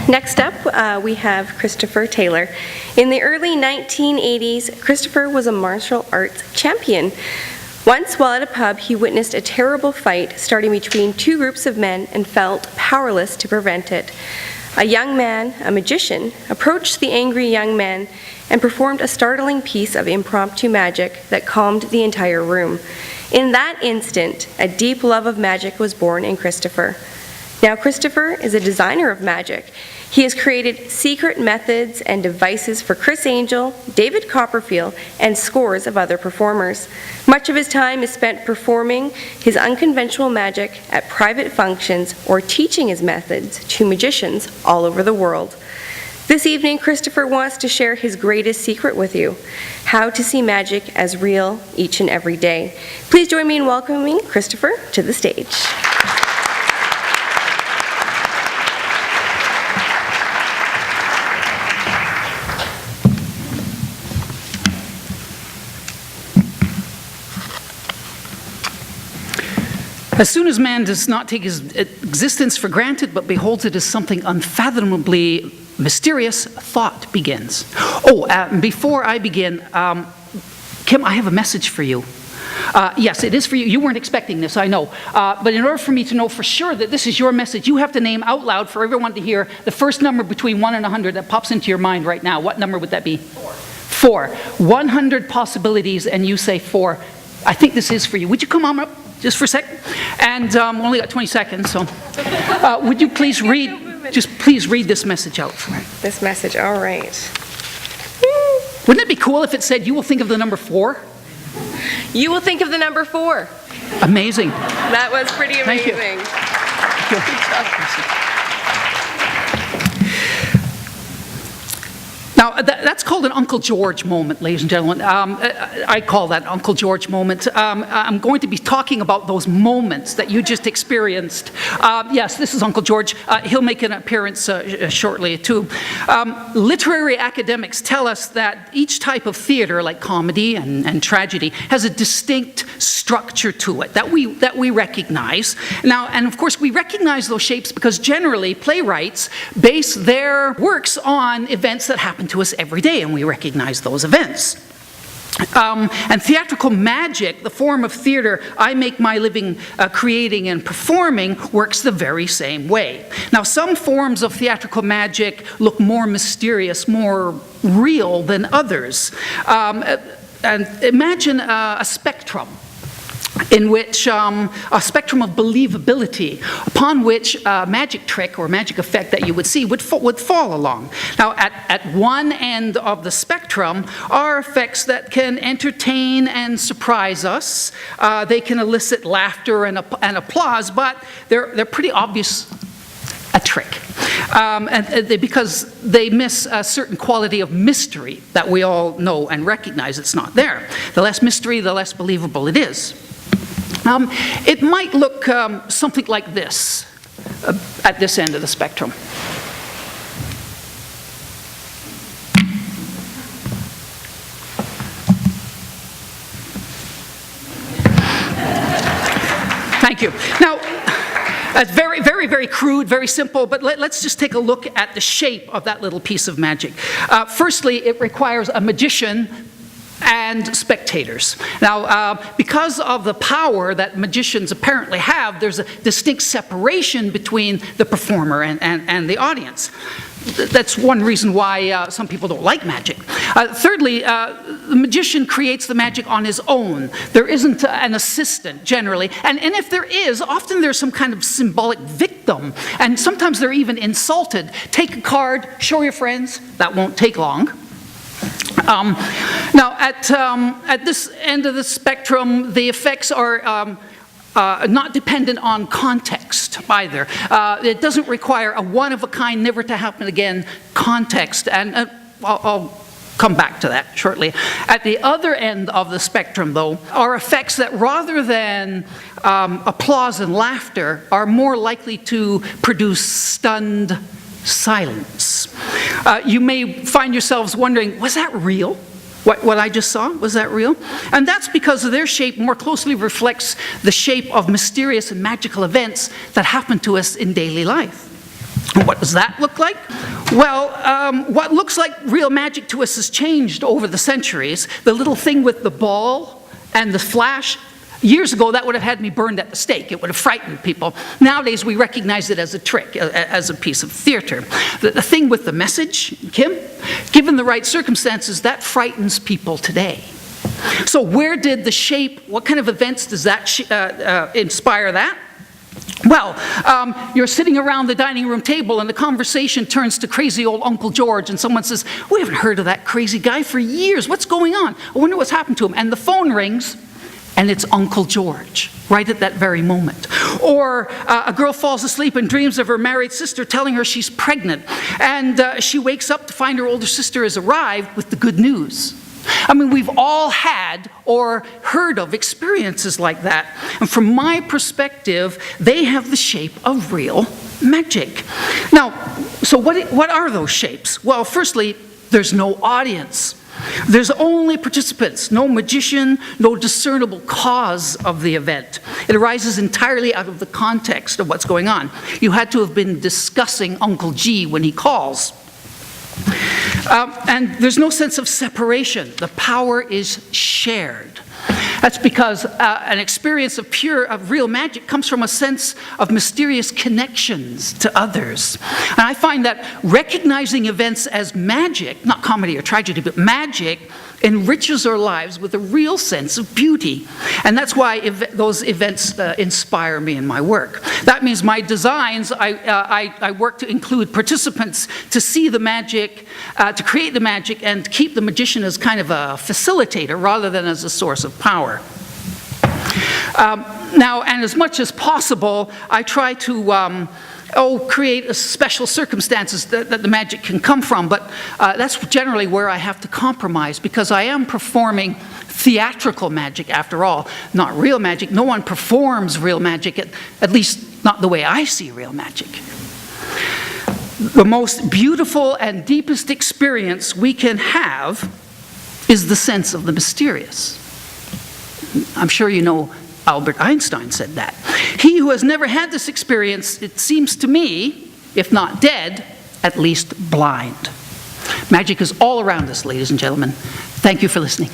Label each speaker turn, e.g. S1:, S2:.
S1: Next up, we have Christopher Taylor. In the early 1980s, Christopher was a martial arts champion. Once, while at a pub, he witnessed a terrible fight starting between two groups of men and felt powerless to prevent it. A young man, a magician, approached the angry young man and performed a startling piece of impromptu magic that calmed the entire room. In that instant, a deep love of magic was born in Christopher. Now, Christopher is a designer of magic. He has created secret methods and devices for Chris Angel, David Copperfield, and scores of other performers. Much of his time is spent performing his unconventional magic at private functions or teaching his methods to magicians all over the world. This evening, Christopher wants to share his greatest secret with you, how to see magic as real each and every day. Please join me in welcoming Christopher to the stage.
S2: As soon as man does not take his existence for granted, but beholds it as something unfathomably mysterious, thought begins. Before I begin, Kim, I have a message for you. Yes, it is for you. You weren't expecting this, I know. But in order for me to know for sure that this is your message, you have to name out loud for everyone to hear the first number between 1 and 100 that pops into your mind right now. What number would that be? 4. 100 possibilities, and you say 4. I think this is for you. Would you come on up just for a sec? And only got 20 seconds, so would you please read, please read this message out for me.
S1: This message, all right.
S2: Wouldn't it be cool if it said, you will think of the number 4?
S1: You will think of the number 4.
S2: Amazing.
S1: That was pretty amazing.
S2: Thank you.
S1: Thank you.
S2: Now, that's called an Uncle George moment, ladies and gentlemen. I call that Uncle George moment. I'm going to be talking about those moments that you just experienced. Yes, this is Uncle George. He'll make an appearance shortly, too. Literary academics tell us that each type of theater, like comedy and tragedy, has a distinct structure to it that we recognize. Now, and of course, we recognize those shapes because generally playwrights base their works on events that happen to us every day, and we recognize those events. And theatrical magic, the form of theater I make my living creating and performing, works the very same way. Now, some forms of theatrical magic look more mysterious, more real than others. And imagine a spectrum, in which a spectrum of believability upon which a magic trick or magic effect that you would see would fall along. Now, at one end of the spectrum are effects that can entertain and surprise us. They can elicit laughter and applause, but they're pretty obvious a trick. Because they miss a certain quality of mystery that we all know and recognize it's not there. The less mystery, the less believable it is. It might look something like this at this end of the spectrum. Thank you. Now, that's very, very, very crude, very simple, but let's just take a look at the shape of that little piece of magic. Firstly, it requires a magician and spectators. Now, because of the power that magicians apparently have, there's a distinct separation between the performer and the audience. That's one reason why some people don't like magic. Thirdly, the magician creates the magic on his own. There isn't an assistant, generally. And if there is, often there's some kind of symbolic victim. And sometimes they're even insulted. Take a card, show your friends. That won't take long. Now, at this end of the spectrum, the effects are not dependent on context either. It doesn't require a one-of-a-kind, never-to-happen-again context, and I'll come back to that shortly. At the other end of the spectrum, though, are effects that rather than applause and laughter are more likely to produce stunned silence. You may find yourselves wondering, was that real? What I just saw, was that real? And that's because their shape more closely reflects the shape of mysterious and magical events that happen to us in daily life. What does that look like? Well, what looks like real magic to us has changed over the centuries. The little thing with the ball and the flash, years ago that would have had me burned at the stake. It would have frightened people. Nowadays we recognize it as a trick, as a piece of theater. The thing with the message, Kim, given the right circumstances, that frightens people today. So where did the shape, what kind of events does that inspire that? Well, you're sitting around the dining room table and the conversation turns to crazy old Uncle George and someone says, we haven't heard of that crazy guy for years. What's going on? I wonder what's happened to him. And the phone rings and it's Uncle George right at that very moment. Or a girl falls asleep and dreams of her married sister telling her she's pregnant. And she wakes up to find her older sister has arrived with the good news. I mean, we've all had or heard of experiences like that. And from my perspective, they have the shape of real magic. Now, so what are those shapes? Well, firstly, there's no audience. There's only participants, no magician, no discernible cause of the event. It arises entirely out of the context of what's going on. You had to have been discussing Uncle G when he calls. And there's no sense of separation. The power is shared. That's because an experience of real magic comes from a sense of mysterious connections to others. And I find that recognizing events as magic, not comedy or tragedy, but magic, enriches our lives with a real sense of beauty. And that's why those events inspire me in my work. That means my designs, I work to include participants to see the magic, to create the magic, and to keep the magician as kind of a facilitator rather than as a source of power. Now, and as much as possible, I try to create special circumstances that the magic can come from, but that's generally where I have to compromise because I am performing theatrical magic after all, not real magic. No one performs real magic, at least not the way I see real magic. The most beautiful and deepest experience we can have is the sense of the mysterious. I'm sure you know Albert Einstein said that. He who has never had this experience, it seems to me, if not dead, at least blind. Magic is all around us, ladies and gentlemen. Thank you for listening.